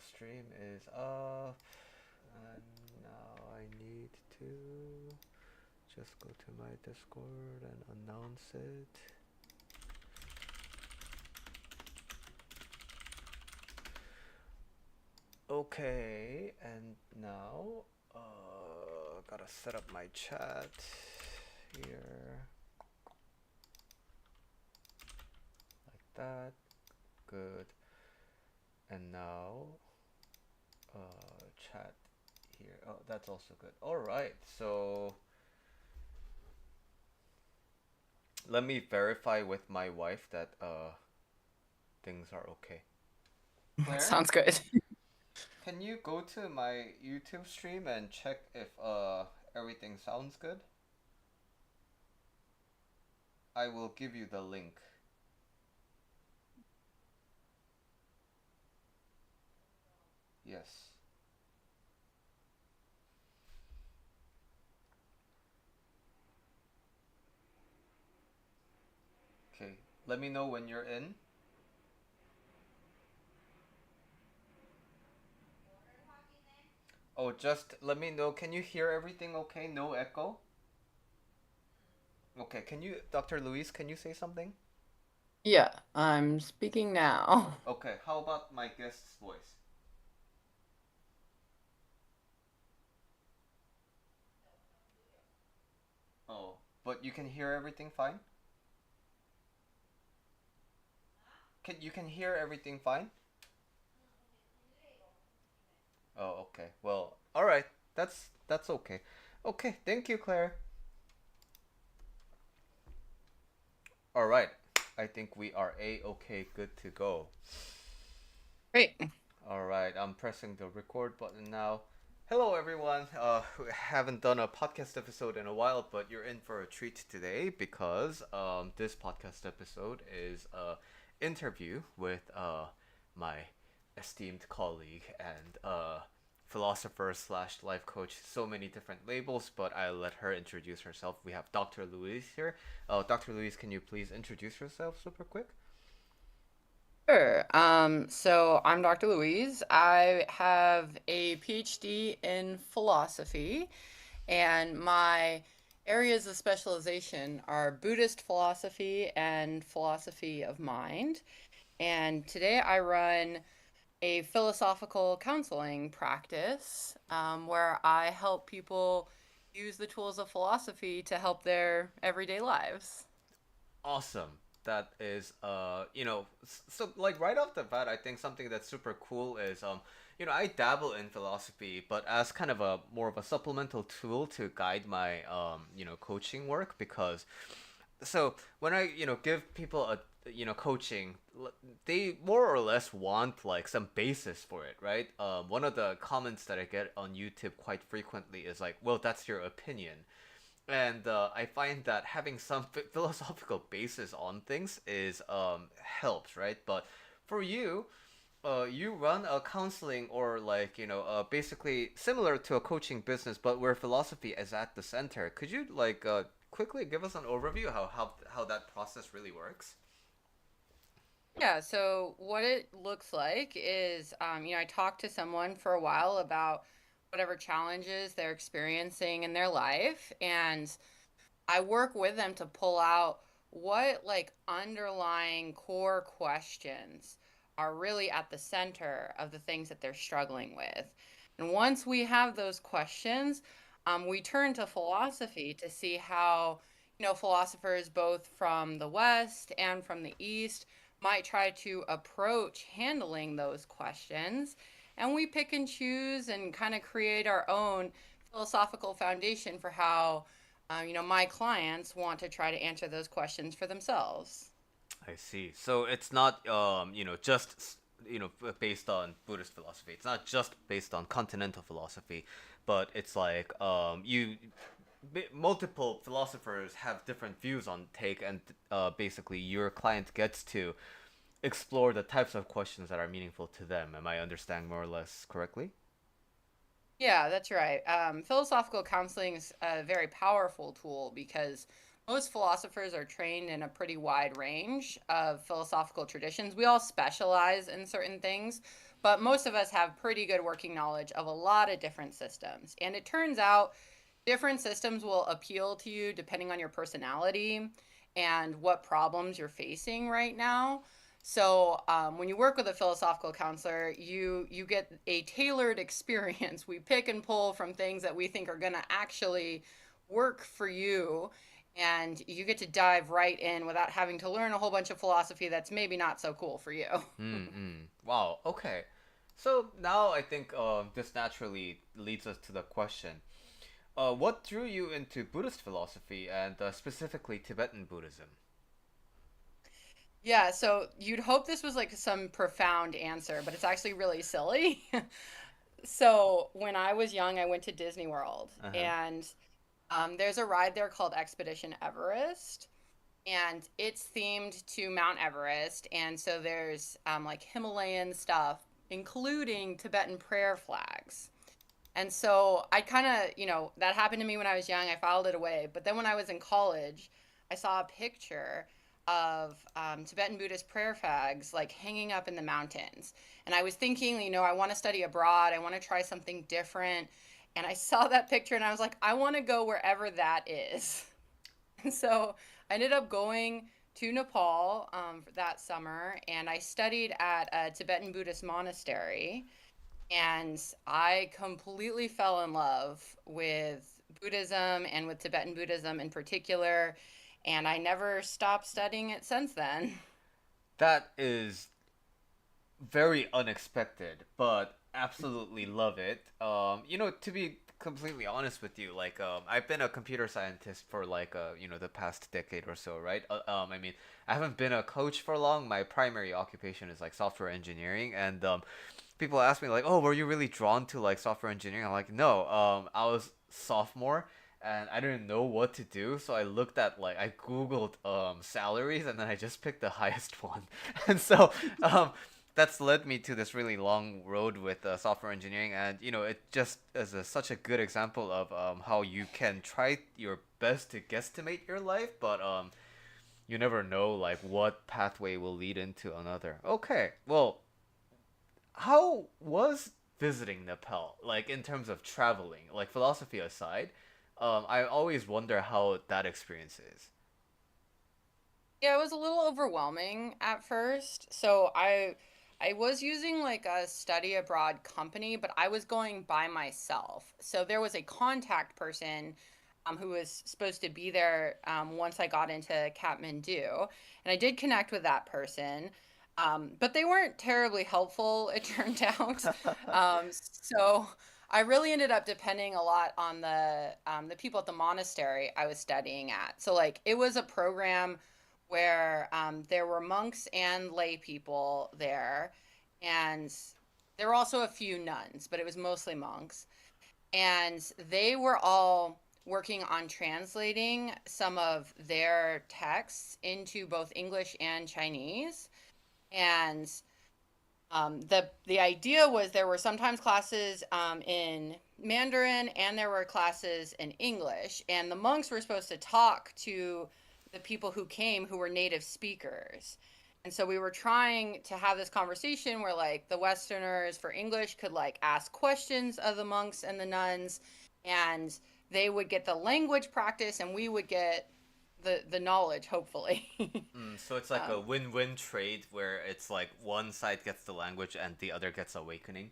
stream is up, and now I need to just go to my Discord and announce it. Okay, and now gotta set up my chat here like that. Good. And now chat here. Oh, that's also good. All right, so let me verify with my wife that things are okay. Claire, Sounds good. can you go to my YouTube stream and check if everything sounds good? I will give you the link. Yes. Okay. Let me know when you're in. Oh, just let me know. Can you hear everything okay? No echo? Okay. Can you, Dr. Luis, can you say something? Yeah, I'm speaking now. Okay. How about my guest's voice? Oh, but you can hear everything fine? Can hear everything fine? Oh, okay. Well, all right. That's okay. Okay. Thank you, Claire. All right. I think we are okay, good to go. Great. All right. I'm pressing the record button now. Hello, everyone. We haven't done a podcast episode in a while, but you're in for a treat today because this podcast episode is a interview with my esteemed colleague and philosopher slash life coach. So many different labels, but I'll let her introduce herself. We have Dr. Louise here. Dr. Louise, can you please introduce yourself super quick? Sure. So I'm Dr. Louise. I have a PhD in philosophy, and my areas of specialization are Buddhist philosophy and philosophy of mind. And today I run a philosophical counseling practice where I help people use the tools of philosophy to help their everyday lives. Awesome. That is so like right off the bat I think something that's super cool is I dabble in philosophy but as kind of a more of a supplemental tool to guide my coaching work because so when I give people a coaching, they more or less want like some basis for it, right? One of the comments that I get on YouTube quite frequently is like, well, that's your opinion. And I find that having some philosophical basis on things is helps, right? But for you, you run a counseling or like basically similar to a coaching business, but where philosophy is at the center. Could you like quickly give us an overview how that process really works? Yeah, so what it looks like is, I talk to someone for a while about whatever challenges they're experiencing in their life, and I work with them to pull out what like underlying core questions are really at the center of the things that they're struggling with. And once we have those questions, we turn to philosophy to see how, philosophers both from the West and from the East might try to approach handling those questions. And we pick and choose and kind of create our own philosophical foundation for how my clients want to try to answer those questions for themselves. I see. So it's not just based on Buddhist philosophy. It's not just based on continental philosophy, but it's like multiple philosophers have different views on take, and basically your client gets to explore the types of questions that are meaningful to them. Am I understanding more or less correctly? Yeah, that's right. Philosophical counseling is a very powerful tool because most philosophers are trained in a pretty wide range of philosophical traditions. We all specialize in certain things, but most of us have pretty good working knowledge of a lot of different systems. And it turns out different systems will appeal to you depending on your personality and what problems you're facing right now. So when you work with a philosophical counselor, you get a tailored experience. We pick and pull from things that we think are going to actually work for you, and you get to dive right in without having to learn a whole bunch of philosophy that's maybe not so cool for you. Mm-mm. Wow. Okay. So now I think this naturally leads us to the question: what drew you into Buddhist philosophy and specifically Tibetan Buddhism? Yeah, so you'd hope this was like some profound answer, but it's actually really silly. So when I was young, I went to Disney World, Uh huh. and there's a ride there called Expedition Everest, and it's themed to Mount Everest. And so there's like Himalayan stuff, including Tibetan prayer flags. And so I kind of, that happened to me when I was young. I filed it away. But then when I was in college, I saw a picture of Tibetan Buddhist prayer flags like hanging up in the mountains. And I was thinking, I want to study abroad. I want to try something different. And I saw that picture and I was like, I want to go wherever that is. And so I ended up going to Nepal that summer, and I studied at a Tibetan Buddhist monastery, and I completely fell in love with Buddhism and with Tibetan Buddhism in particular. And I never stopped studying it since then. That is very unexpected, but absolutely love it. To be completely honest with you, like, I've been a computer scientist for like, the past decade or so, right? I mean, I haven't been a coach for long. My primary occupation is like software engineering, and people ask me like, "Oh, were you really drawn to like software engineering?" I'm like, "No, I was sophomore." And I didn't know what to do, so I looked at like I googled salaries, and then I just picked the highest one. And so um, that's led me to this really long road with software engineering, and it just is such a good example of how you can try your best to guesstimate your life, but you never know like what pathway will lead into another. Okay, well, how was visiting Nepal like in terms of traveling, like philosophy aside? I always wonder how that experience is. Yeah, it was a little overwhelming at first. So I was using like a study abroad company, but I was going by myself. So there was a contact person who was supposed to be there once I got into Kathmandu, and I did connect with that person. But they weren't terribly helpful, it turned out. So I really ended up depending a lot on the people at the monastery I was studying at. So like it was a program where there were monks and lay people there, and there were also a few nuns, but it was mostly monks. And they were all working on translating some of their texts into both English and Chinese. And the idea was there were sometimes classes in Mandarin and there were classes in English, and the monks were supposed to talk to the people who came who were native speakers. And so we were trying to have this conversation where like the Westerners for English could like ask questions of the monks and the nuns, and they would get the language practice and we would get the knowledge, hopefully. So it's like a um, win-win trade where it's like one side gets the language and the other gets awakening.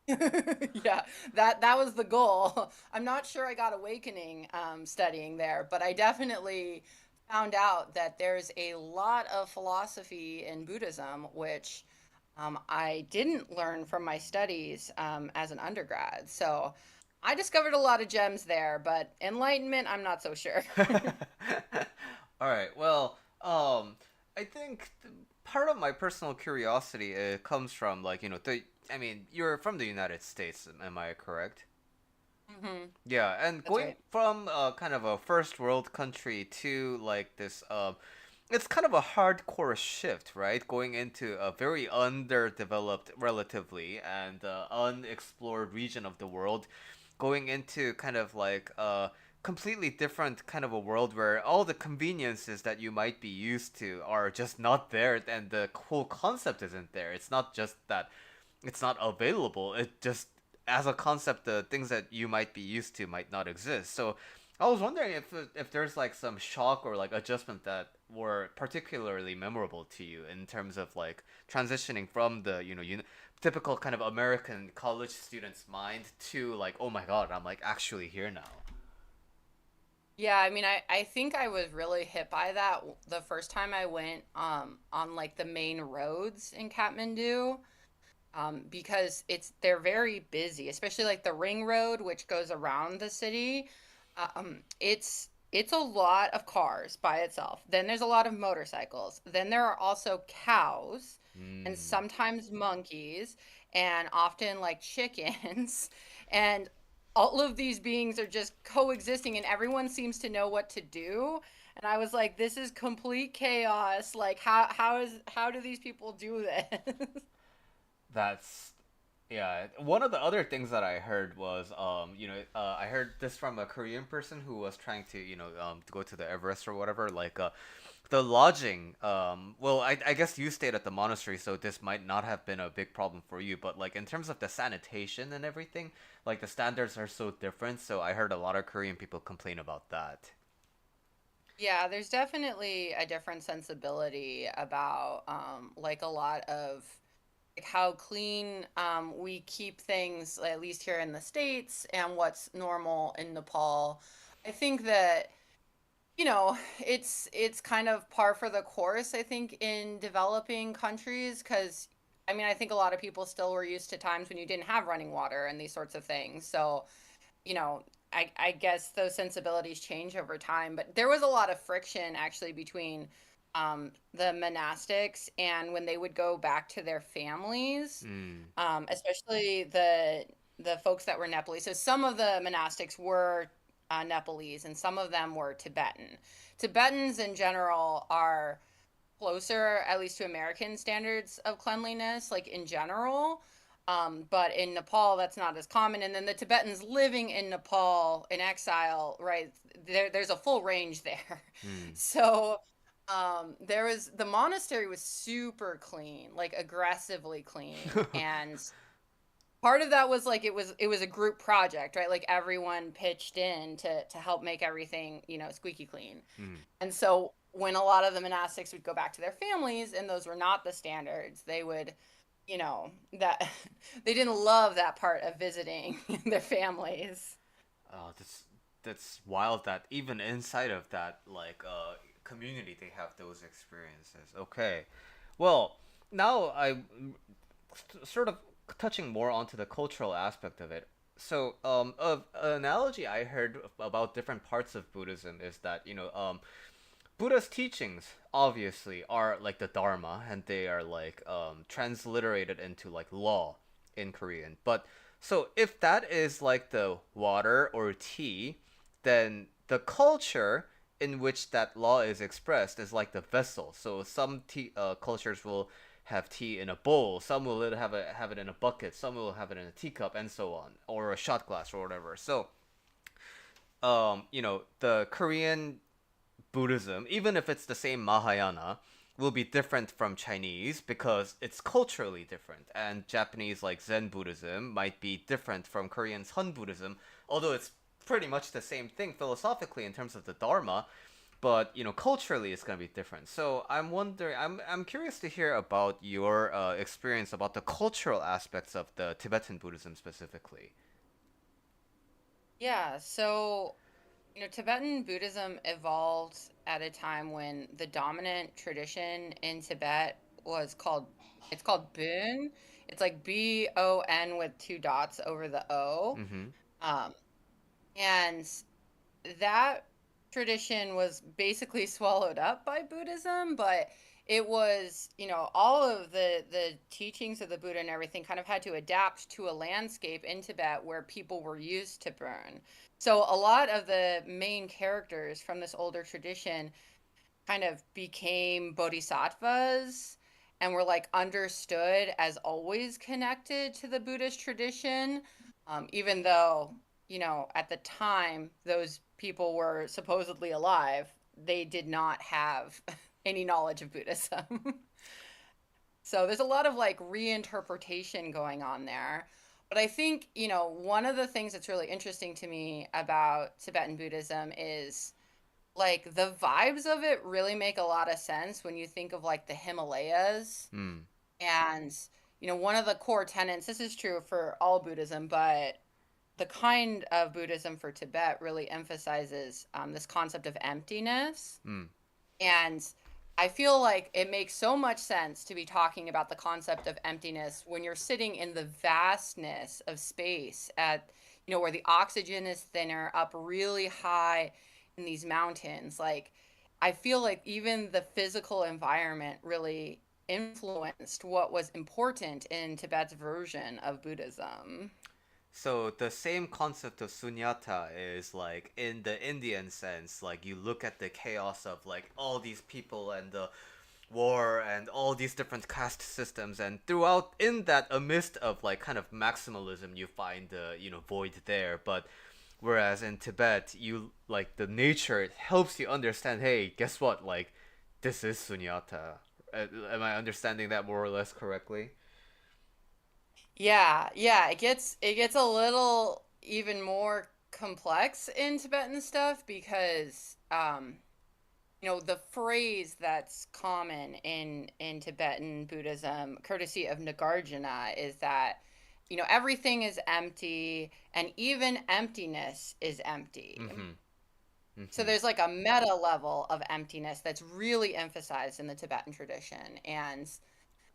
Yeah, that was the goal. I'm not sure I got awakening studying there, but I definitely found out that there's a lot of philosophy in Buddhism, which I didn't learn from my studies as an undergrad. So I discovered a lot of gems there, but enlightenment, I'm not so sure. All right. Well, I think part of my personal curiosity comes from like the. I mean, you're from the United States, am I correct? Hmm. Yeah, and That's going right. from kind of a first world country to like this, it's kind of a hardcore shift, right? Going into a very underdeveloped, relatively, and unexplored region of the world, going into kind of like completely different kind of a world where all the conveniences that you might be used to are just not there, and the whole concept isn't there. It's not just that it's not available. It just, as a concept, the things that you might be used to might not exist. So I was wondering if there's like some shock or like adjustment that were particularly memorable to you in terms of like transitioning from the typical kind of American college student's mind to like, oh my god, I'm like actually here now. Yeah, I mean, I think I was really hit by that the first time I went on like the main roads in Kathmandu, because they're very busy, especially like the ring road, which goes around the city. It's a lot of cars by itself. Then there's a lot of motorcycles. Then there are also cows and Mm. sometimes monkeys and often like chickens. And all of these beings are just coexisting and everyone seems to know what to do. And I was like, this is complete chaos. Like how do these people do this? That's Yeah. One of the other things that I heard was, I heard this from a Korean person who was trying to, to go to the Everest or whatever. Like, the lodging. Well, I guess you stayed at the monastery, so this might not have been a big problem for you. But like in terms of the sanitation and everything, like the standards are so different. So I heard a lot of Korean people complain about that. Yeah, there's definitely a different sensibility about like a lot of like how clean we keep things, at least here in the States, and what's normal in Nepal. I think that, it's kind of par for the course, I think, in developing countries, because I mean, I think a lot of people still were used to times when you didn't have running water and these sorts of things. So, you know, I guess those sensibilities change over time, but there was a lot of friction actually between the monastics and when they would go back to their families, Mm. especially the folks that were Nepalese. So some of the monastics were Nepalese, and some of them were Tibetan. Tibetans in general are closer, at least to American standards of cleanliness, like in general. But in Nepal, that's not as common. And then the Tibetans living in Nepal in exile, right? There's a full range there. Mm. So there was the monastery was super clean, like aggressively clean. And part of that was like it was a group project, right? Like everyone pitched in to help make everything, squeaky clean. Mm. And so when a lot of the monastics would go back to their families and those were not the standards, they would, that they didn't love that part of visiting their families. Oh, that's wild that even inside of that like community they have those experiences. Okay. Well, now I sort of touching more onto the cultural aspect of it. So, an analogy I heard about different parts of Buddhism is that Buddha's teachings obviously are like the Dharma, and they are like transliterated into like law in Korean. But so if that is like the water or tea, then the culture in which that law is expressed is like the vessel. So some cultures will have tea in a bowl, some will have it in a bucket, some will have it in a teacup, and so on, or a shot glass or whatever. So the Korean Buddhism, even if it's the same Mahayana, will be different from Chinese because it's culturally different. And Japanese, like Zen Buddhism, might be different from Korean Sun Buddhism, although it's pretty much the same thing philosophically in terms of the Dharma. But culturally, it's gonna be different. So I'm wondering, I'm curious to hear about your experience about the cultural aspects of the Tibetan Buddhism specifically. Yeah, so Tibetan Buddhism evolved at a time when the dominant tradition in Tibet it's called Bon. It's like Bon with two dots over the O. Mm-hmm. Um, and that tradition was basically swallowed up by Buddhism, but it was, all of the teachings of the Buddha and everything kind of had to adapt to a landscape in Tibet where people were used to burn. So a lot of the main characters from this older tradition kind of became bodhisattvas and were like understood as always connected to the Buddhist tradition, even though, at the time, those people were supposedly alive, they did not have any knowledge of Buddhism. So there's a lot of like reinterpretation going on there. But I think, one of the things that's really interesting to me about Tibetan Buddhism is like the vibes of it really make a lot of sense when you think of like the Himalayas. Mm. And, one of the core tenets, this is true for all Buddhism, but the kind of Buddhism for Tibet really emphasizes this concept of emptiness. Mm. And I feel like it makes so much sense to be talking about the concept of emptiness when you're sitting in the vastness of space at, where the oxygen is thinner, up really high in these mountains. Like, I feel like even the physical environment really influenced what was important in Tibet's version of Buddhism. So the same concept of sunyata is like in the Indian sense, like you look at the chaos of like all these people and the war and all these different caste systems, and throughout in that amidst of like kind of maximalism you find the void there. But whereas in Tibet you like the nature, it helps you understand, hey, guess what, like this is sunyata. Am I understanding that more or less correctly? Yeah, yeah, it gets a little even more complex in Tibetan stuff because the phrase that's common in Tibetan Buddhism, courtesy of Nagarjuna, is that everything is empty and even emptiness is empty. Mm-hmm. So Mm-hmm. there's like a meta level of emptiness that's really emphasized in the Tibetan tradition. And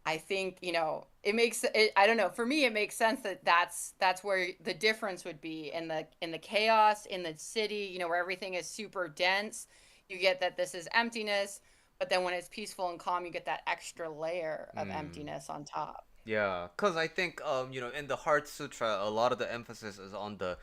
I think, it makes it, I don't know, for me it makes sense that that's where the difference would be in the chaos in the city, where everything is super dense. You get that this is emptiness, but then when it's peaceful and calm, you get that extra layer of Mm. emptiness on top. Yeah, because I think in the Heart Sutra, a lot of the emphasis is on the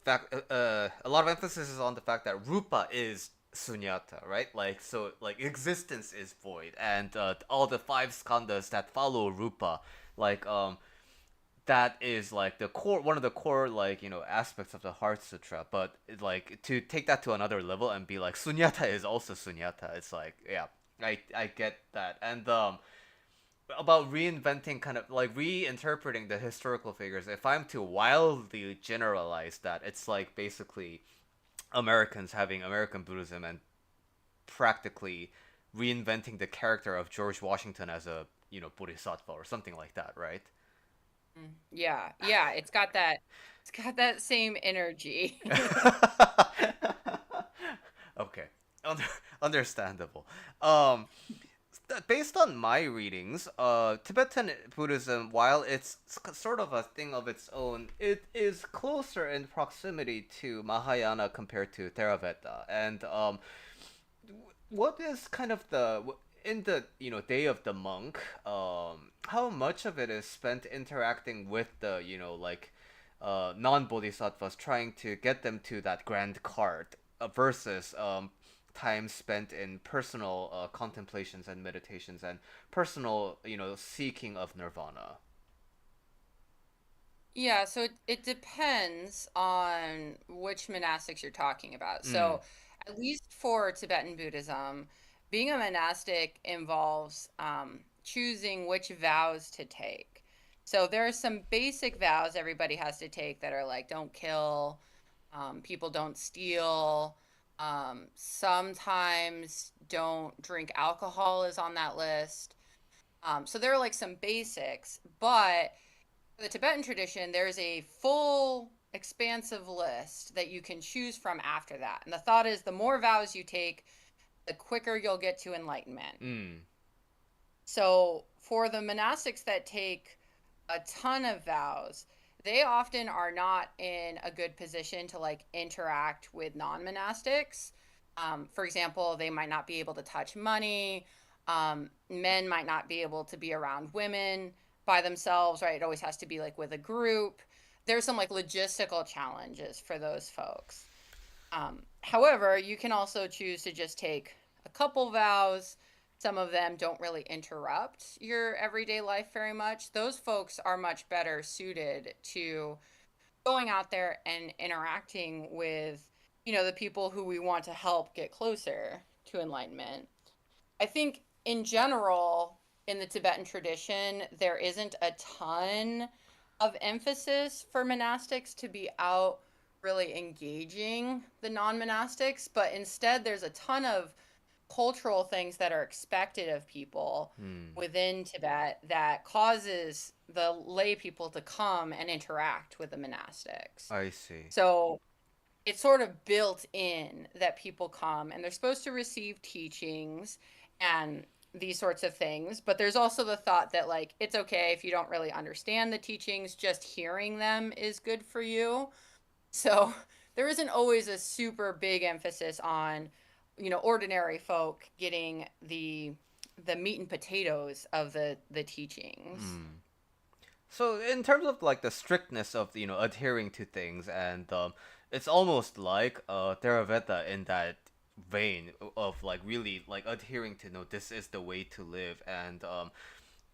fact. A lot of emphasis is on the fact that rupa is sunyata, right? Like so, like existence is void, and all the five skandhas that follow rupa, like that is like the core, one of the core like aspects of the Heart Sutra. But like to take that to another level and be like sunyata is also sunyata. It's like yeah, I get that, and about reinventing, kind of like reinterpreting the historical figures, if I'm to wildly generalize that, it's like basically Americans having American Buddhism and practically reinventing the character of George Washington as a bodhisattva or something like that, right? Yeah, yeah, it's got that same energy. Okay. Under- Understandable. um Based on my readings, Tibetan Buddhism, while it's sort of a thing of its own, it is closer in proximity to Mahayana compared to Theravada. And what is kind of the in the day of the monk? How much of it is spent interacting with the like non bodhisattvas, trying to get them to that grand cart, versus time spent in personal contemplations and meditations and personal seeking of nirvana. Yeah, so it depends on which monastics you're talking about. Mm. So, at least for Tibetan Buddhism, being a monastic involves choosing which vows to take. So, there are some basic vows everybody has to take that are like don't kill, people don't steal, sometimes don't drink alcohol is on that list. So, there are like some basics, but for the Tibetan tradition, there's a full expansive list that you can choose from after that. And the thought is the more vows you take, the quicker you'll get to enlightenment. Mm. So for the monastics that take a ton of vows, they often are not in a good position to like interact with non-monastics. For example, they might not be able to touch money. Men might not be able to be around women by themselves, right? It always has to be like with a group. There's some like logistical challenges for those folks. However, you can also choose to just take a couple vows. Some of them don't really interrupt your everyday life very much. Those folks are much better suited to going out there and interacting with the people who we want to help get closer to enlightenment. I think in general, in the Tibetan tradition, there isn't a ton of emphasis for monastics to be out really engaging the non-monastics, but instead there's a ton of cultural things that are expected of people Hmm. within Tibet that causes the lay people to come and interact with the monastics. I see. So it's sort of built in that people come and they're supposed to receive teachings and these sorts of things, but there's also the thought that like it's okay if you don't really understand the teachings, just hearing them is good for you. So there isn't always a super big emphasis on, ordinary folk getting the meat and potatoes of the teachings. Hmm. So in terms of like the strictness of adhering to things, and it's almost like Theravada in that vein of like really like adhering to no, this is the way to live, and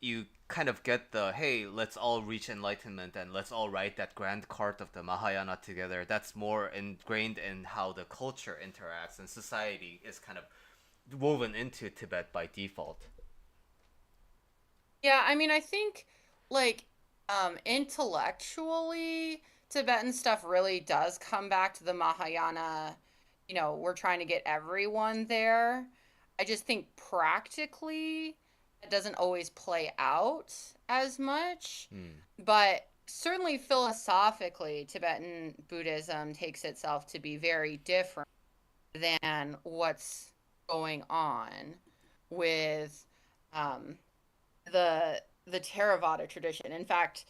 you kind of get the hey, let's all reach enlightenment and let's all write that grand cart of the Mahayana together. That's more ingrained in how the culture interacts and society is kind of woven into Tibet by default. Yeah, I mean, I think like intellectually Tibetan stuff really does come back to the Mahayana, we're trying to get everyone there. I just think practically it doesn't always play out as much, Hmm. but certainly philosophically Tibetan Buddhism takes itself to be very different than what's going on with um the Theravada tradition. In fact,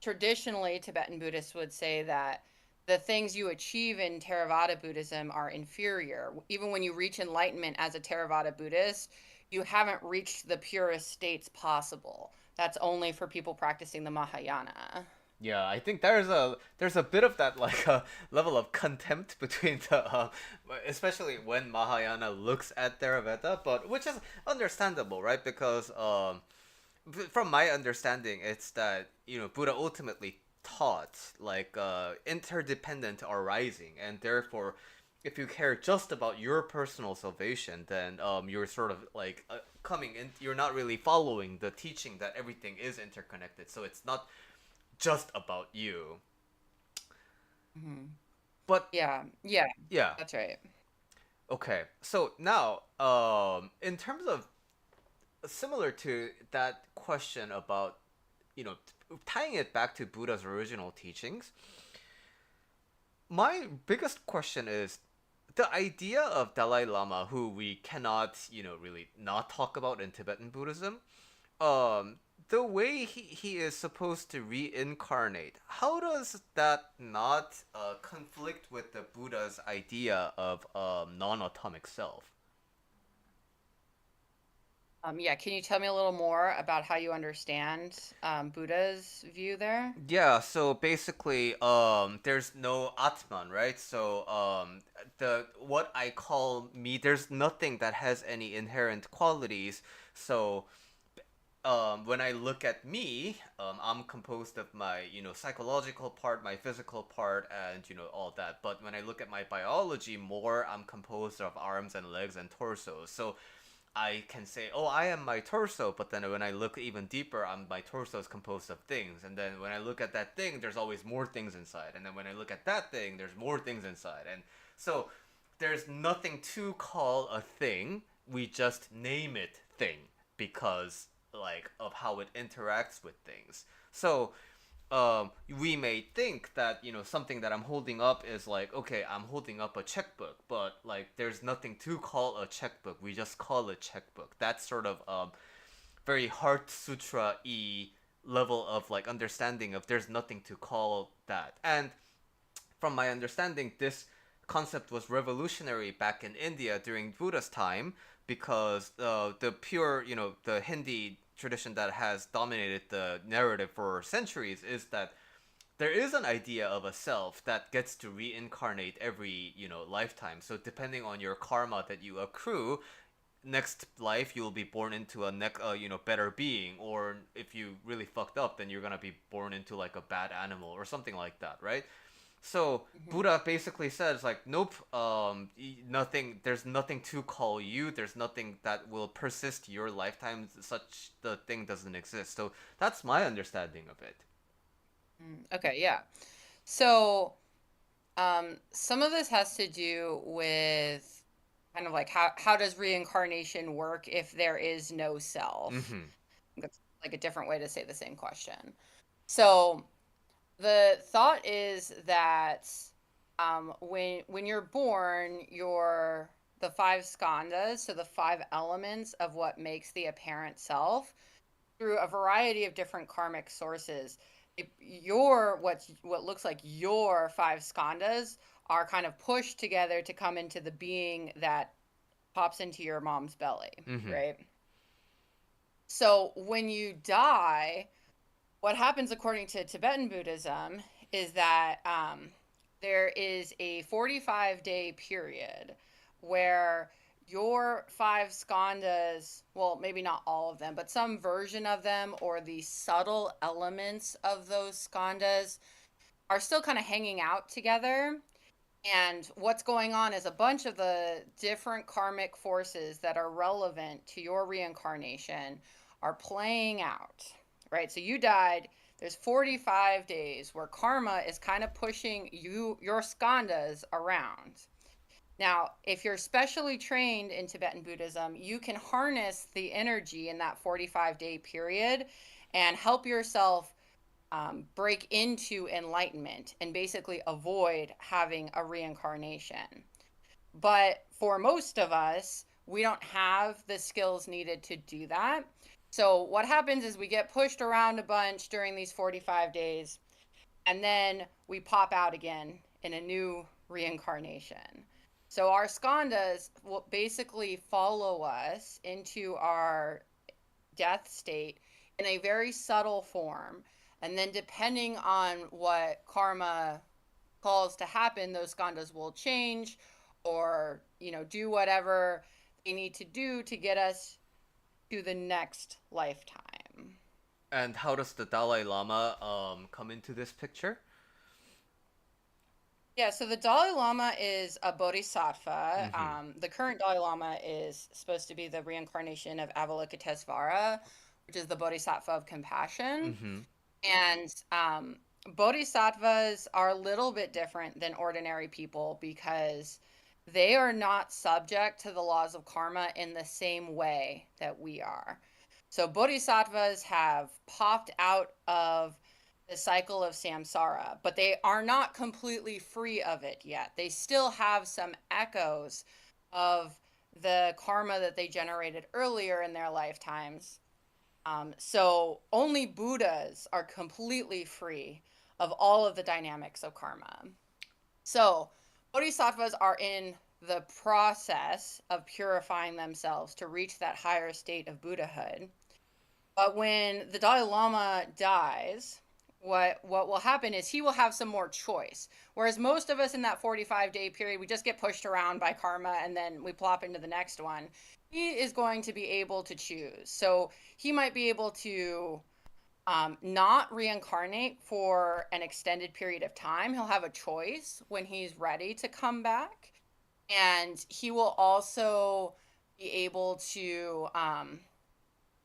traditionally Tibetan Buddhists would say that the things you achieve in Theravada Buddhism are inferior. Even when you reach enlightenment as a Theravada Buddhist, you haven't reached the purest states possible. That's only for people practicing the Mahayana. Yeah, I think there's a bit of that like a level of contempt between the especially when Mahayana looks at Theravada, but which is understandable, right? Because from my understanding, it's that Buddha ultimately taught like interdependent arising, and therefore, if you care just about your personal salvation, then you're sort of like coming in. You're not really following the teaching that everything is interconnected. So it's not just about you. Hmm. But Yeah, yeah, yeah, that's right. okay. So now, in terms of similar to that question about tying it back to Buddha's original teachings, my biggest question is the idea of Dalai Lama, who we cannot really not talk about in Tibetan Buddhism. um the way he is supposed to reincarnate, how does that not conflict with the Buddha's idea of non-atomic self? Yeah, can you tell me a little more about how you understand Buddha's view there? Yeah, so basically there's no atman, right? So the what I call me, there's nothing that has any inherent qualities. So when I look at me, I'm composed of my, psychological part, my physical part, and all that. But when I look at my biology more, I'm composed of arms and legs and torso. So I can say, oh, I am my torso. But then when I look even deeper, my torso is composed of things. And then when I look at that thing, there's always more things inside. And then when I look at that thing, there's more things inside. And so there's nothing to call a thing. We just name it thing because like of how it interacts with things. So we may think that something that I'm holding up is like, okay, I'm holding up a checkbook, but like there's nothing to call a checkbook. We just call it checkbook. That's sort of very Heart Sutra y level of like understanding of there's nothing to call that. And from my understanding, this concept was revolutionary back in India during Buddha's time because the pure, the Hindi tradition that has dominated the narrative for centuries is that there is an idea of a self that gets to reincarnate every lifetime. So depending on your karma that you accrue, next life you'll be born into a better being, or if you really fucked up, then you're gonna be born into like a bad animal or something like that, right? So Mhm. Buddha basically says like, nope, nothing. There's nothing to call you. There's nothing that will persist your lifetime. Such the thing doesn't exist. So that's my understanding of it. Okay, yeah. So, some of this has to do with kind of like how does reincarnation work if there is no self? Mm-hmm. That's like a different way to say the same question. So, the thought is that when you're born, the five skandhas, so the five elements of what makes the apparent self, through a variety of different karmic sources. What looks like your five skandhas are kind of pushed together to come into the being that pops into your mom's belly, Mm-hmm. right? So when you die, what happens according to Tibetan Buddhism is that there is a 45-day period where your five skandhas, well, maybe not all of them, but some version of them or the subtle elements of those skandhas are still kind of hanging out together. And what's going on is a bunch of the different karmic forces that are relevant to your reincarnation are playing out, right? So you died. There's 45 days where karma is kind of pushing your skandhas around. Now, if you're specially trained in Tibetan Buddhism, you can harness the energy in that 45-day period and help yourself break into enlightenment and basically avoid having a reincarnation. But for most of us, we don't have the skills needed to do that. So, what happens is we get pushed around a bunch during these 45 days, and then we pop out again in a new reincarnation. So, our skandhas will basically follow us into our death state in a very subtle form. And then, depending on what karma calls to happen, those skandhas will change or, do whatever they need to do to get us to the next lifetime. And how does the Dalai Lama come into this picture? Yeah, so the Dalai Lama is a bodhisattva. Mm-hmm. The current Dalai Lama is supposed to be the reincarnation of Avalokitesvara, which is the bodhisattva of compassion. Mm-hmm. And bodhisattvas are a little bit different than ordinary people because they are not subject to the laws of karma in the same way that we are. So, bodhisattvas have popped out of the cycle of samsara, but they are not completely free of it yet. They still have some echoes of the karma that they generated earlier in their lifetimes. So only Buddhas are completely free of all of the dynamics of karma. So bodhisattvas are in the process of purifying themselves to reach that higher state of Buddhahood. But when the Dalai Lama dies, what will happen is he will have some more choice. Whereas most of us in that 45-day period, we just get pushed around by karma and then we plop into the next one. He is going to be able to choose. So he might be able to not reincarnate for an extended period of time. He'll have a choice when he's ready to come back. And he will also be able to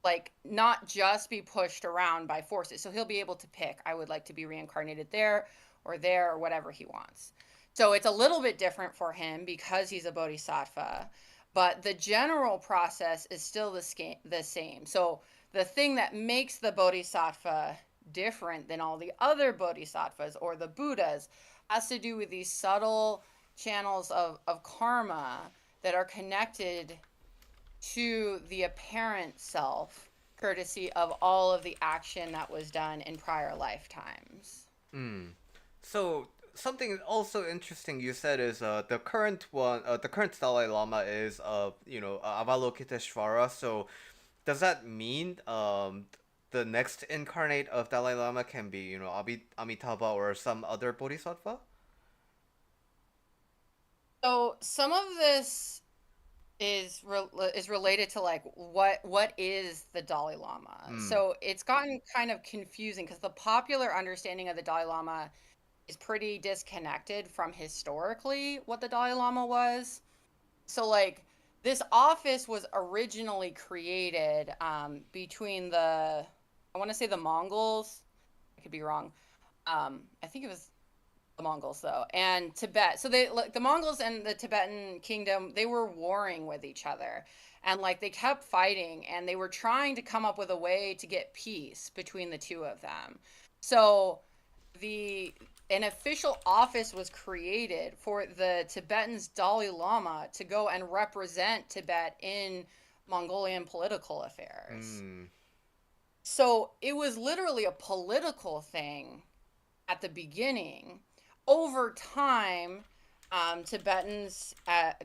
like not just be pushed around by forces. So he'll be able to pick, I would like to be reincarnated there or whatever he wants. So it's a little bit different for him because he's a bodhisattva, but the general process is still the same. So the thing that makes the bodhisattva different than all the other bodhisattvas or the Buddhas has to do with these subtle channels of karma that are connected to the apparent self, courtesy of all of the action that was done in prior lifetimes. Mm. So something also interesting you said is the current Dalai Lama is Avalokiteshvara. So does that mean the next incarnate of Dalai Lama can be Amitabha or some other bodhisattva? So some of this is related to like what is the Dalai Lama. Mm. So it's gotten kind of confusing because the popular understanding of the Dalai Lama is pretty disconnected from historically what the Dalai Lama was. So, like, this office was originally created between I want to say the Mongols. I could be wrong. I think it was the Mongols though, and Tibet. So they like the Mongols and the Tibetan kingdom, they were warring with each other. And like they kept fighting and they were trying to come up with a way to get peace between the two of them. So the an official office was created for the Tibetan's Dalai Lama to go and represent Tibet in Mongolian political affairs. Mm, So it was literally a political thing at the beginning. Over time, Tibetans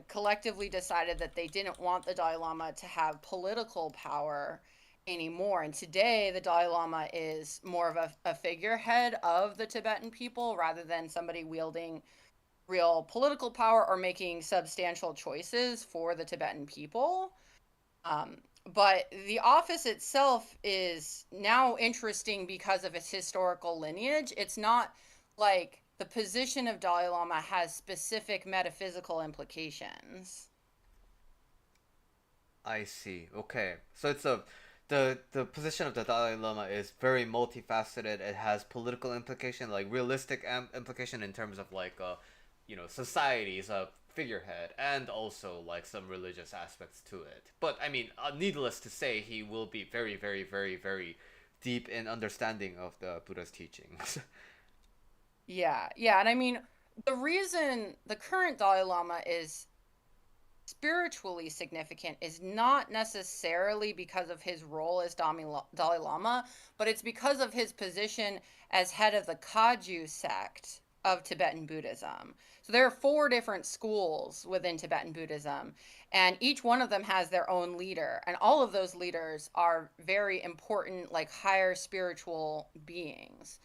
collectively decided that they didn't want the Dalai Lama to have political power anymore. And today, the Dalai Lama is more of a figurehead of the Tibetan people rather than somebody wielding real political power or making substantial choices for the Tibetan people. Um, but the office itself is now interesting because of its historical lineage. It's not like the position of Dalai Lama has specific metaphysical implications. I see. Okay. So it's a the position of the Dalai Lama is very multifaceted. It has political implication, like realistic implication in terms of like society's a figurehead, and also like some religious aspects to it. But I mean, needless to say, he will be very, very, very, very deep in understanding of the Buddha's teachings. Yeah, yeah. And I mean, the reason the current Dalai Lama is spiritually significant is not necessarily because of his role as Dalai Lama, but it's because of his position as head of the Kagyu sect of Tibetan Buddhism. So there are four different schools within Tibetan Buddhism, and each one of them has their own leader, and all of those leaders are very important, like higher spiritual beings.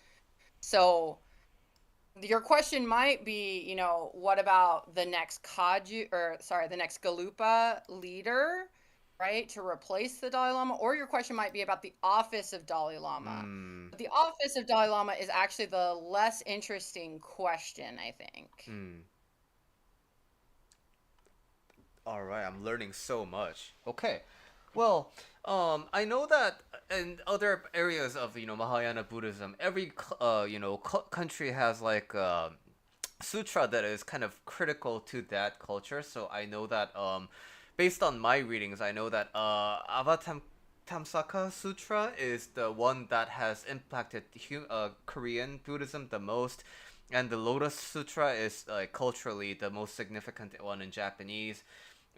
So your question might be, what about the next Kaju, or sorry, the next Galupa leader, right, to replace the Dalai Lama? Or your question might be about the office of Dalai Lama. Hmm. But the office of Dalai Lama is actually the less interesting question, I think. Hmm. All right, I'm learning so much. Okay. Well, I know that in other areas of Mahayana Buddhism, every country has like sutra that is kind of critical to that culture. So I know that based on my readings, I know that Avatamsaka Sutra is the one that has impacted Korean Buddhism the most, and the Lotus Sutra is culturally the most significant one in Japanese.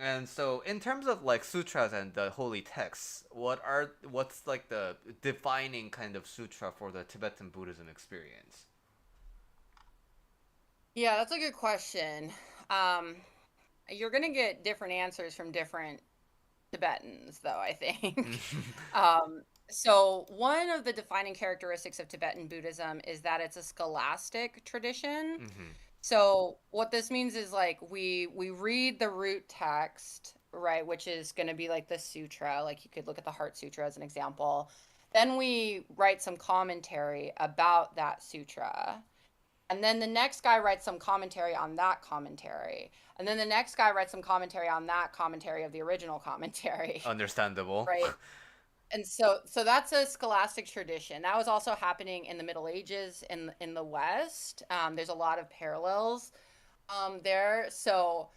And so, in terms of like sutras and the holy texts, what's like the defining kind of sutra for the Tibetan Buddhism experience? Yeah, that's a good question. Um, you're going to get different answers from different Tibetans, though, I think. So, one of the defining characteristics of Tibetan Buddhism is that it's a scholastic tradition. Mm-hmm. So, what this means is like we read the root text, right, which is going to be like the sutra, like you could look at the Heart Sutra as an example. Then we write some commentary about that sutra. And then the next guy writes some commentary on that commentary. And then the next guy writes some commentary on that commentary of the original commentary, Understandable. right? And so that's a scholastic tradition. That was also happening in the Middle Ages in the West. There's a lot of parallels there. So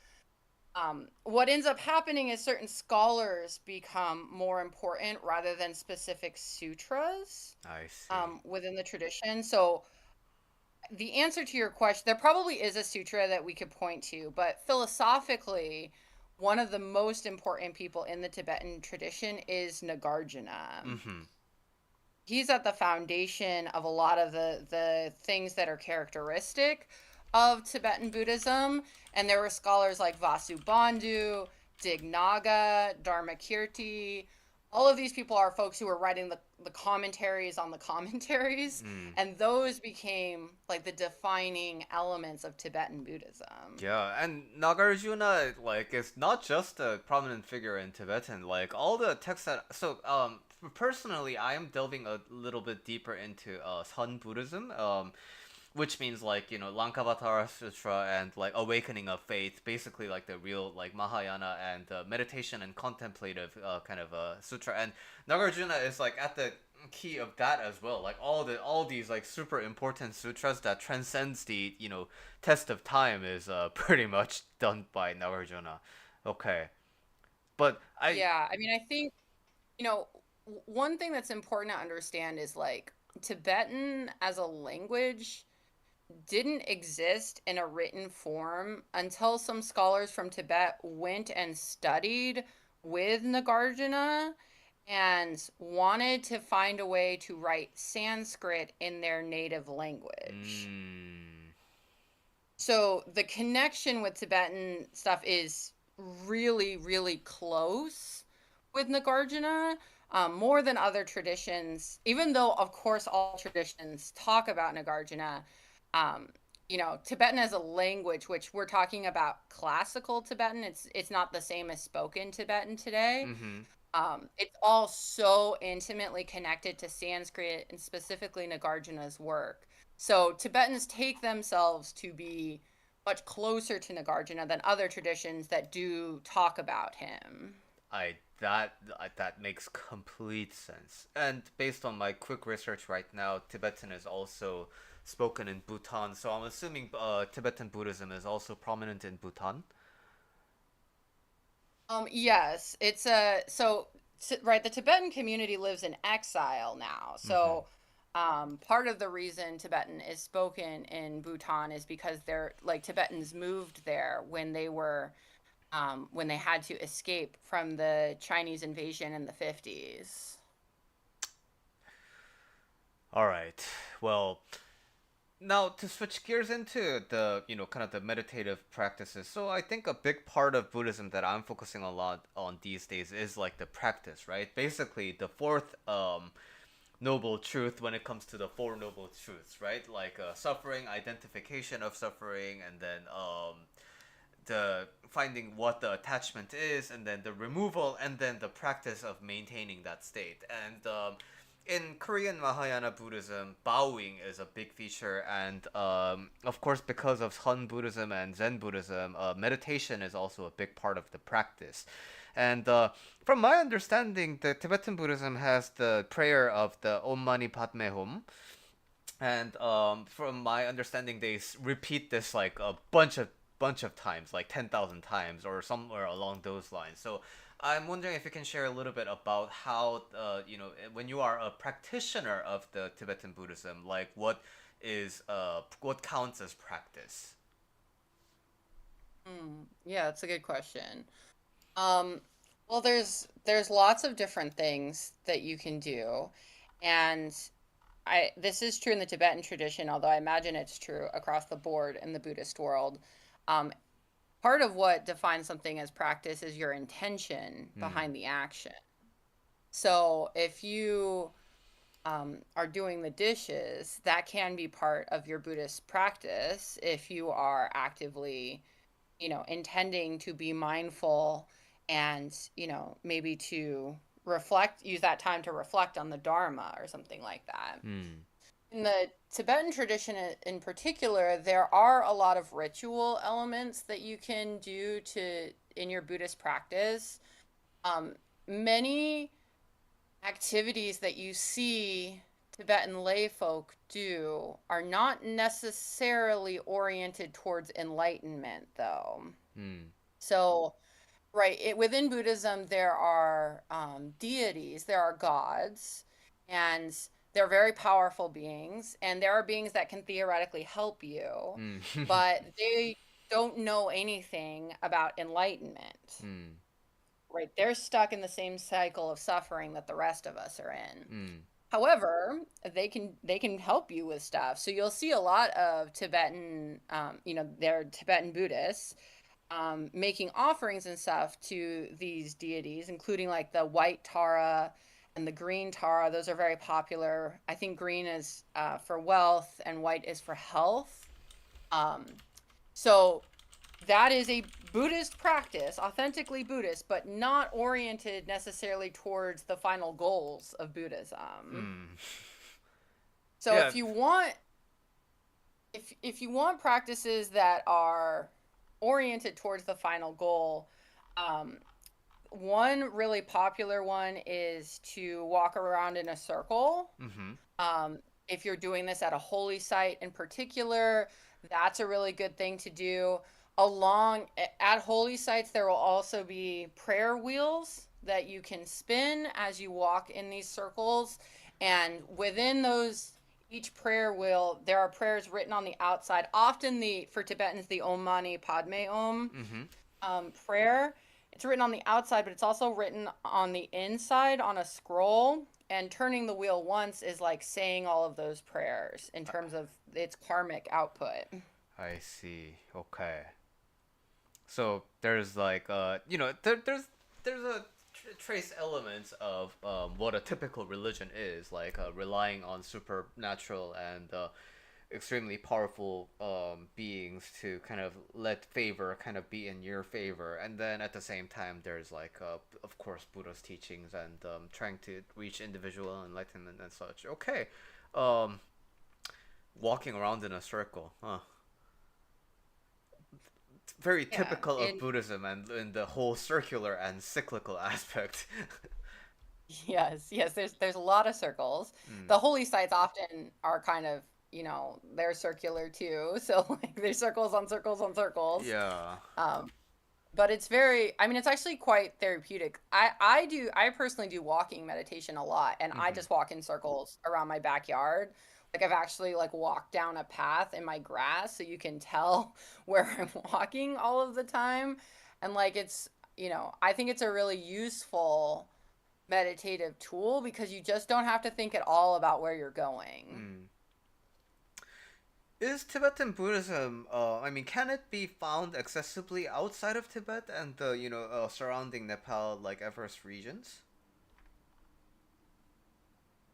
what ends up happening is certain scholars become more important rather than specific sutras I see. within the tradition. So the answer to your question, there probably is a sutra that we could point to, but philosophically, one of the most important people in the Tibetan tradition is Nagarjuna. Mm-hmm. He's at the foundation of a lot of the things that are characteristic of Tibetan Buddhism. And there were scholars like Vasubandhu, Dignaga, Dharmakirti. All of these people are folks who were writing the commentaries on the commentaries, Mm. and those became like the defining elements of Tibetan Buddhism. Yeah, and Nagarjuna like is not just a prominent figure in Tibetan. Like all the texts that personally, I am delving a little bit deeper into Sun Buddhism. which means like Lankavatara Sutra and like awakening of faith, basically like the real like Mahayana and meditation and contemplative kind of sutra. And Nagarjuna is like at the key of that as well. Like all these like super important sutras that transcends the test of time is pretty much done by Nagarjuna. Okay, but I Yeah, I mean, I think, you know, one thing that's important to understand is like Tibetan as a language didn't exist in a written form until some scholars from Tibet went and studied with Nagarjuna and wanted to find a way to write Sanskrit in their native language. mm, So the connection with Tibetan stuff is really, really close with Nagarjuna, more than other traditions, even though, of course, all traditions talk about Nagarjuna. Um, Tibetan as a language, which we're talking about classical Tibetan, it's not the same as spoken Tibetan today. mm-hmm. It's all so intimately connected to Sanskrit and specifically Nagarjuna's work. So Tibetans take themselves to be much closer to Nagarjuna than other traditions that do talk about him. That makes complete sense. And based on my quick research right now, Tibetan is also spoken in Bhutan. So I'm assuming Tibetan Buddhism is also prominent in Bhutan. Yes, it's a so right. The Tibetan community lives in exile now. Mm-hmm. So, part of the reason Tibetan is spoken in Bhutan is because they're like Tibetans moved there when they had to escape from the Chinese invasion in the 50s. All right. Well, now to switch gears into the kind of the meditative practices. So I think a big part of Buddhism that I'm focusing a lot on these days is like the practice, right? Basically, the fourth noble truth when it comes to the four noble truths, right? Like suffering, identification of suffering, and then the finding what the attachment is, and then the removal, and then the practice of maintaining that state. And in Korean Mahayana Buddhism, bowing is a big feature, and of course, because of Han Buddhism and Zen Buddhism, meditation is also a big part of the practice. And from my understanding, the Tibetan Buddhism has the prayer of the Om Mani Padme Hum, and from my understanding, they repeat this like a bunch of times, like 10,000 times or somewhere along those lines. So I'm wondering if you can share a little bit about how when you are a practitioner of the Tibetan Buddhism, like what counts as practice. Yeah, that's a good question. Um, well, there's lots of different things that you can do, and I this is true in the Tibetan tradition, although I imagine it's true across the board in the Buddhist world. Um, Part of what defines something as practice is your intention Hmm. behind the action. So if you are doing the dishes, that can be part of your Buddhist practice if you are actively, intending to be mindful and, maybe to use that time to reflect on the Dharma or something like that. Hmm. In the Tibetan tradition in particular, there are a lot of ritual elements that you can do to in your Buddhist practice. Many activities that you see Tibetan lay folk do are not necessarily oriented towards enlightenment, though. Hmm. So, right, within Buddhism, there are deities, there are gods, and they're very powerful beings, and there are beings that can theoretically help you, Hmm. but they don't know anything about enlightenment. Hmm. Right, they're stuck in the same cycle of suffering that the rest of us are in. Hmm. However, they can help you with stuff. So you'll see a lot of Tibetan, they're Tibetan Buddhists making offerings and stuff to these deities, including like the white Tara and the green Tara. Those are very popular. I think green is for wealth and white is for health. Um, so that is a Buddhist practice, authentically Buddhist, but not oriented necessarily towards the final goals of Buddhism. Hmm. So Yeah. if you want, if you want practices that are oriented towards the final goal, um, one really popular one is to walk around in a circle. Mm-hmm. Um, if you're doing this at a holy site in particular, that's a really good thing to do. Along at holy sites, there will also be prayer wheels that you can spin as you walk in these circles. And within those, each prayer wheel, there are prayers written on the outside. Often for Tibetans, the Om Mani Padme Om Mm-hmm. prayer. It's written on the outside, but it's also written on the inside on a scroll. And turning the wheel once is like saying all of those prayers in terms of its karmic output. I see. Okay. So there's like there's a trace elements of what a typical religion is like relying on supernatural and extremely powerful beings to kind of let favor kind of be in your favor, and then at the same time there's like of course Buddha's teachings and trying to reach individual enlightenment and such. Okay, um, walking around in a circle, huh? Very Yeah, typical of and Buddhism and in the whole circular and cyclical aspect. yes, there's a lot of circles. Mm. The holy sites often are kind of, they're circular too. So like there's circles on circles on circles. Yeah. Um, but it's very, I mean, it's actually quite therapeutic. I personally do walking meditation a lot, and I Mm-hmm. just walk in circles around my backyard. Like I've actually like walked down a path in my grass so you can tell where I'm walking all of the time. And like I think it's a really useful meditative tool because you just don't have to think at all about where you're going. Mm. Is Tibetan Buddhism, I mean, can it be found accessibly outside of Tibet and the, surrounding Nepal, like Everest regions?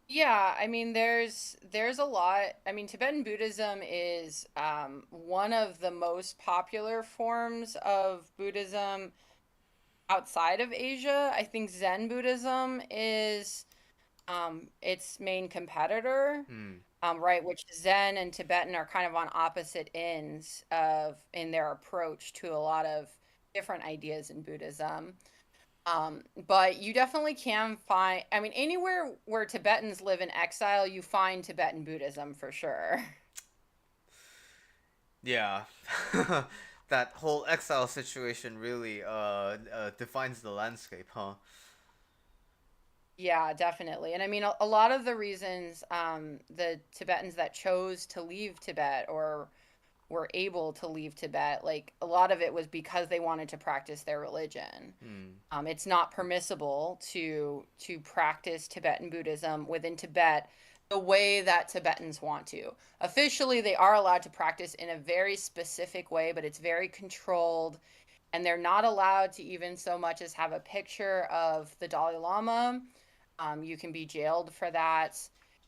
Yeah, I mean there's a lot. I mean Tibetan Buddhism is one of the most popular forms of Buddhism outside of Asia. I think Zen Buddhism is its main competitor, Hmm. right? Which Zen and Tibetan are kind of on opposite ends of in their approach to a lot of different ideas in Buddhism. But you definitely can find, I mean, anywhere where Tibetans live in exile, you find Tibetan Buddhism for sure. Yeah. That whole exile situation really defines the landscape, huh? Yeah, definitely. And I mean, a lot of the reasons the Tibetans that chose to leave Tibet or were able to leave Tibet, like a lot of it was because they wanted to practice their religion. Hmm. It's not permissible to practice Tibetan Buddhism within Tibet the way that Tibetans want to. Officially, they are allowed to practice in a very specific way, but it's very controlled, and they're not allowed to even so much as have a picture of the Dalai Lama. You can be jailed for that,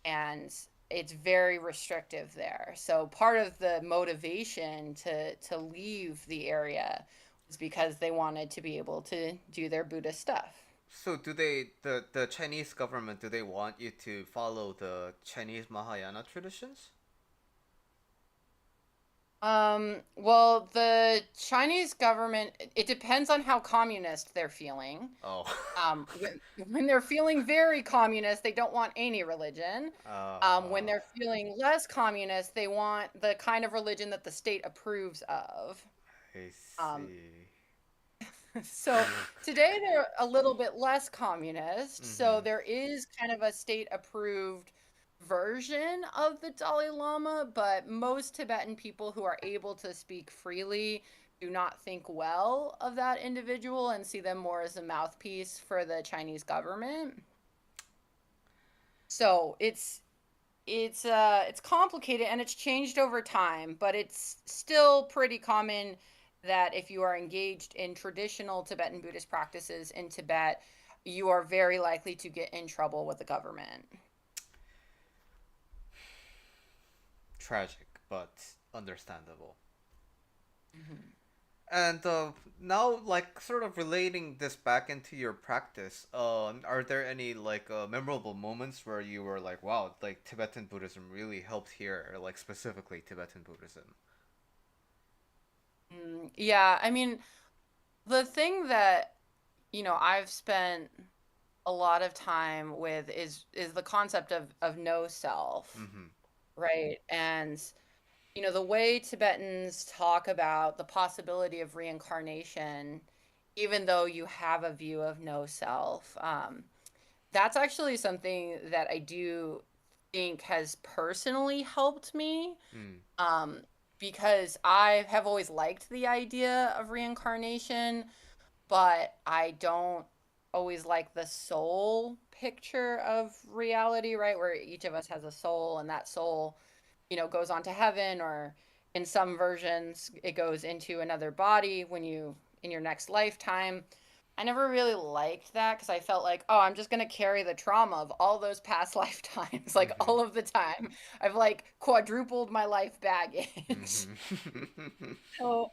and it's very restrictive there. So part of the motivation to leave the area was because they wanted to be able to do their Buddhist stuff. So do the Chinese government, do they want you to follow the Chinese Mahayana traditions? Well, the Chinese government, it depends on how communist they're feeling. Oh. When they're feeling very communist, they don't want any religion. When uh, they're feeling less communist, they want the kind of religion that the state approves of. I Um, see. so today they're a little bit less communist. So Mm-hmm. there is kind of a state approved version of the Dalai Lama, but most Tibetan people who are able to speak freely do not think well of that individual and see them more as a mouthpiece for the Chinese government. So it's complicated and it's changed over time, but it's still pretty common that if you are engaged in traditional Tibetan Buddhist practices in Tibet, you are very likely to get in trouble with the government. Tragic, but understandable. Mhm. And now, like, sort of relating this back into your practice, are there any like memorable moments where you were like, "Wow, like Tibetan Buddhism really helped here," or like specifically Tibetan Buddhism? Yeah, I mean, the thing that, I've spent a lot of time with is the concept of no self, Mm-hmm. right? And the way Tibetans talk about the possibility of reincarnation, even though you have a view of no self, that's actually something that I do think has personally helped me, Mm. um, because I have always liked the idea of reincarnation, but I don't always like the soul picture of reality, right? Where each of us has a soul, and that soul, goes on to heaven, or in some versions, it goes into another body in your next lifetime. I never really liked that because I felt like, oh, I'm just going to carry the trauma of all those past lifetimes, like Mm-hmm. all of the time. I've like quadrupled my life baggage. Mm-hmm. So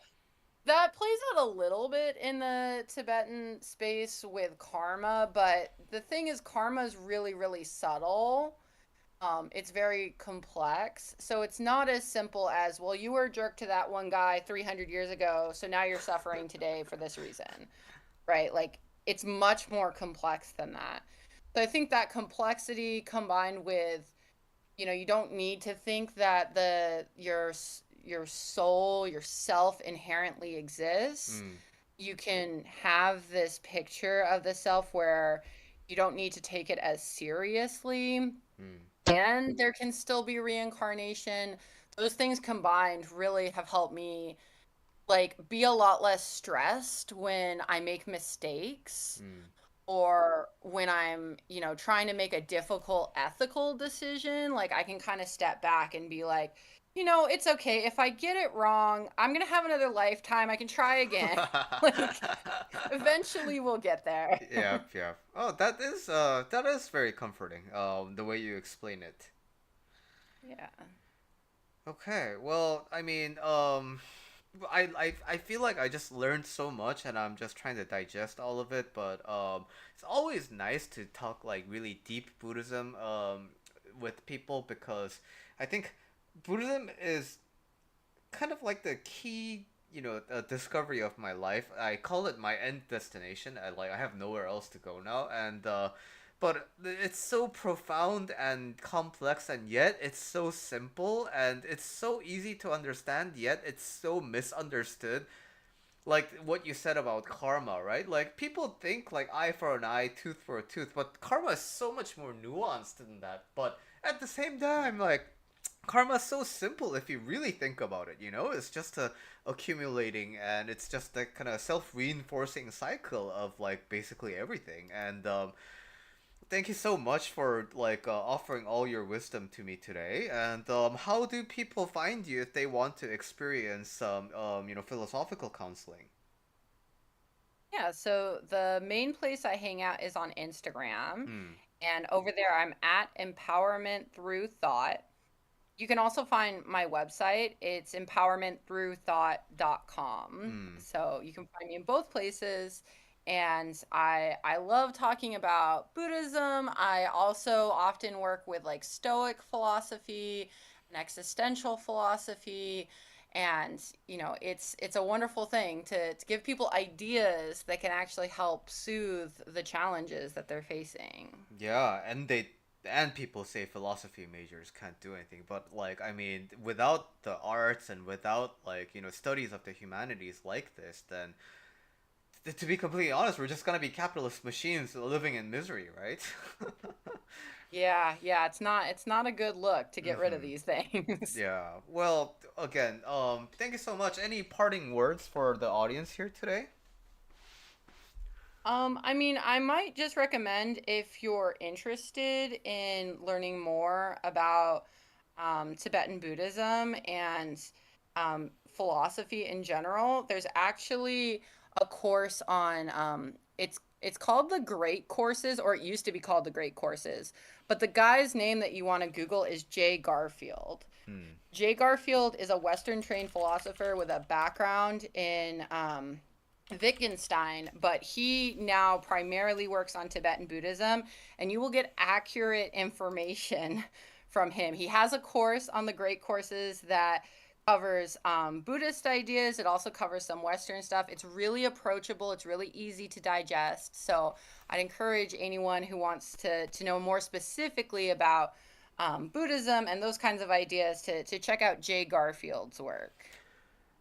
that plays out a little bit in the Tibetan space with karma, but the thing is, karma is really, really subtle. It's very complex. So it's not as simple as, well, you were a jerk to that one guy 300 years ago, so now you're suffering today for this reason, right? Like, it's much more complex than that. So I think that complexity combined with, you don't need to think that your soul, your self inherently exists. Mm. You can have this picture of the self where you don't need to take it as seriously, Mm. and there can still be reincarnation. Those things combined really have helped me like be a lot less stressed when I make mistakes, Mm. or when I'm, trying to make a difficult ethical decision. Like, I can kind of step back and be like, it's okay if I get it wrong. I'm going to have another lifetime. I can try again. Like, eventually we'll get there. Yeah, yeah. Oh, that is very comforting. The way you explain it. Yeah. Okay, well, I mean, I feel like I just learned so much, and I'm just trying to digest all of it. But it's always nice to talk like really deep Buddhism with people, because I think Buddhism is kind of like the key, discovery of my life. I call it my end destination. I have nowhere else to go now, and but it's so profound and complex, and yet it's so simple, and it's so easy to understand, yet it's so misunderstood. Like what you said about karma, right? Like people think like eye for an eye, tooth for a tooth, but karma is so much more nuanced than that. But at the same time, like karma's so simple if you really think about it, it's just a accumulating, and it's just a kind of self-reinforcing cycle of like basically everything. And thank you so much for like offering all your wisdom to me today. And how do people find you if they want to experience some philosophical counseling? Yeah. So the main place I hang out is on Instagram. Hmm. And over there, I'm at Empowerment Through Thought. You can also find my website. It's empowermentthroughthought.com. Hmm. So you can find me in both places. And I love talking about Buddhism. I also often work with like Stoic philosophy and existential philosophy. And it's a wonderful thing to give people ideas that can actually help soothe the challenges that they're facing. Yeah, and people say philosophy majors can't do anything, but like I mean, without the arts and without like studies of the humanities like this, then to be completely honest, we're just gonna be capitalist machines living in misery, right? Yeah, yeah, it's not a good look to get rid of Mm-hmm. these things. Yeah. Well, again, thank you so much. Any parting words for the audience here today? I mean, I might just recommend, if you're interested in learning more about Tibetan Buddhism and philosophy in general, there's actually a course on It's called the Great Courses, or it used to be called the Great Courses. But the guy's name that you want to Google is Jay Garfield. Hmm. Jay Garfield is a Western trained philosopher with a background in Wittgenstein, but he now primarily works on Tibetan Buddhism, and you will get accurate information from him. He has a course on the Great Courses that covers Buddhist ideas. It also covers some Western stuff. It's really approachable. It's really easy to digest. So I'd encourage anyone who wants to know more specifically about Buddhism and those kinds of ideas to check out Jay Garfield's work.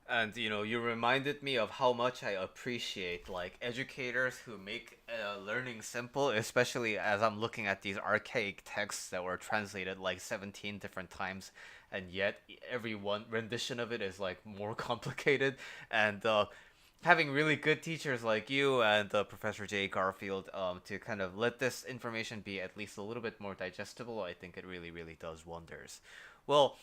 And you reminded me of how much I appreciate like educators who make learning simple, especially as I'm looking at these archaic texts that were translated like 17 different times, and yet every one rendition of it is like more complicated. And having really good teachers like you and Professor J. Garfield to kind of let this information be at least a little bit more digestible, I think it really, really does wonders. Well,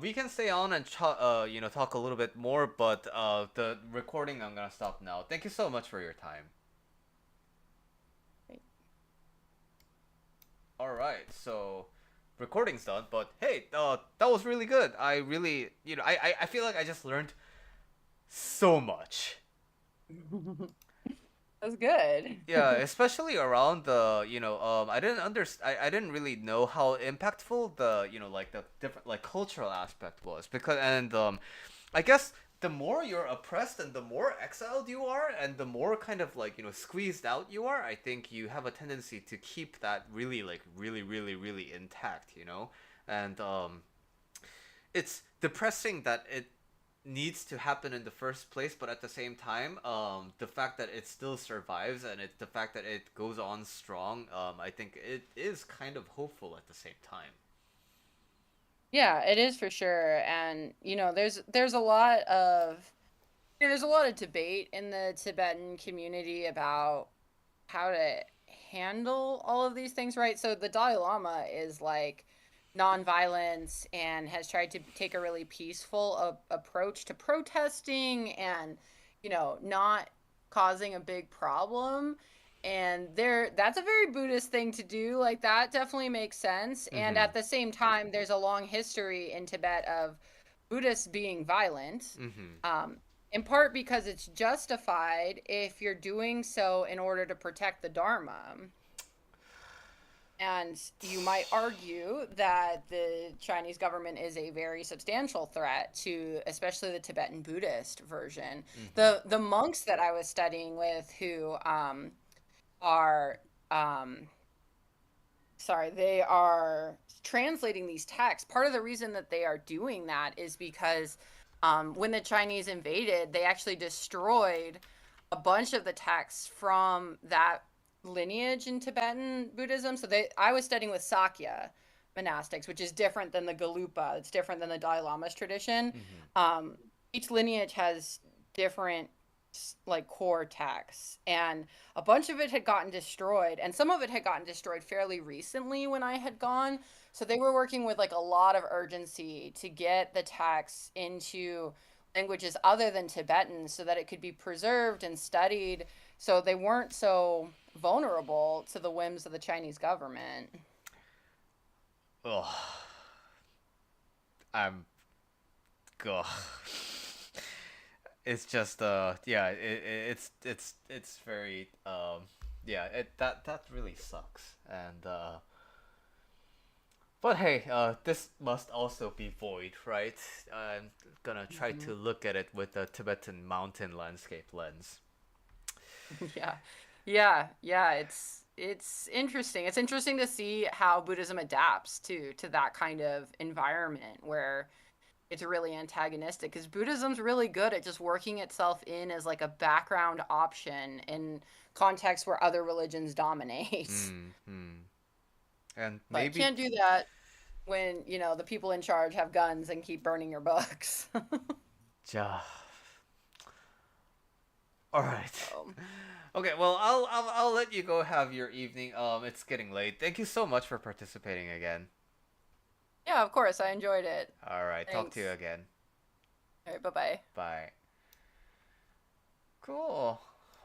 we can stay on and talk a little bit more, but the recording I'm gonna stop now. Thank you so much for your time. All right, so recording's done, but hey, that was really good. I really, I feel like I just learned so much. That's good. Yeah, especially around the, I didn't really know how impactful the, like the different like cultural aspect was because and I guess the more you're oppressed and the more exiled you are and the more kind of like, squeezed out you are, I think you have a tendency to keep that really like really really really intact, And it's depressing that it needs to happen in the first place, but at the same time, the fact that it still survives and the fact that it goes on strong, I think it is kind of hopeful at the same time. Yeah, it is for sure. And there's a lot of there's a lot of debate in the Tibetan community about how to handle all of these things, right? So the Dalai Lama is like nonviolence and has tried to take a really peaceful approach to protesting and not causing a big problem. And that's a very Buddhist thing to do. Like that definitely makes sense. And Mm-hmm. at the same time, there's a long history in Tibet of Buddhists being violent. Mm-hmm. In part because it's justified if you're doing so in order to protect the Dharma. And you might argue that the Chinese government is a very substantial threat to especially the Tibetan Buddhist version. Mm-hmm. The monks that I was studying with who are um, sorry, they are translating these texts. Part of the reason that they are doing that is because when the Chinese invaded, they actually destroyed a bunch of the texts from that lineage in Tibetan Buddhism. So I was studying with Sakya monastics, which is different than the Galupa. It's different than the Dalai Lama's tradition. Mm-hmm. Um, each lineage has different like core texts, and a bunch of it had gotten destroyed, and some of it had gotten destroyed fairly recently when I had gone. So they were working with like a lot of urgency to get the texts into languages other than Tibetan so that it could be preserved and studied so they weren't so vulnerable to the whims of the Chinese government. Oh, I'm. Ugh. It's just yeah, it's very yeah, that really sucks. And but hey, this must also be void, right? I'm gonna try Mhm. to look at it with a Tibetan mountain landscape lens. Yeah. Yeah, it's interesting. It's interesting to see how Buddhism adapts to that kind of environment where it's really antagonistic because Buddhism's really good at just working itself in as like a background option in contexts where other religions dominate. Hmm. And But maybe, can't do that when, the people in charge have guns and keep burning your books. ja. All right. So, Okay, well, I'll let you go have your evening. It's getting late. Thank you so much for participating again. yeah, of course, I enjoyed it. All right, talk to you Thanks. again. All right, bye-bye. Bye. Cool.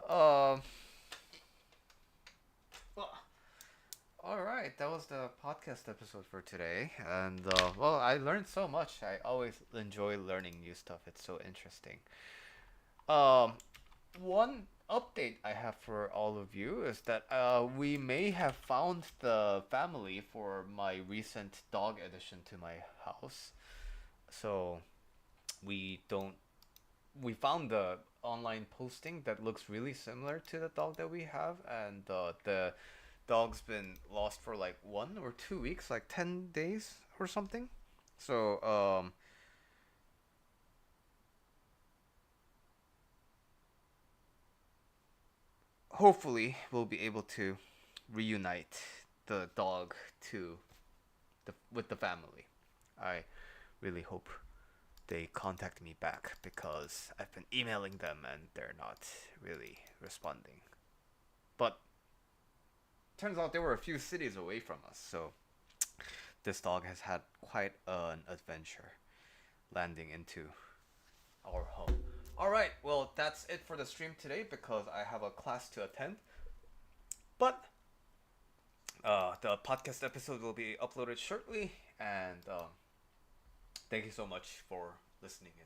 Um, All right, that was the podcast episode for today, and well, I learned so much. I always enjoy learning new stuff. It's so interesting. Um, One update I have for all of you is that we may have found the family for my recent dog addition to my house. So we don't we found the online posting that looks really similar to the dog that we have, and the dog's been lost for like 1 or 2 weeks, like 10 days or something. So hopefully we'll be able to reunite the dog to the with the family. I really hope they contact me back because I've been emailing them and they're not really responding. But turns out they were a few cities away from us, so this dog has had quite an adventure landing into our home. All right, well, that's it for the stream today because I have a class to attend. But the podcast episode will be uploaded shortly, and thank you so much for listening in.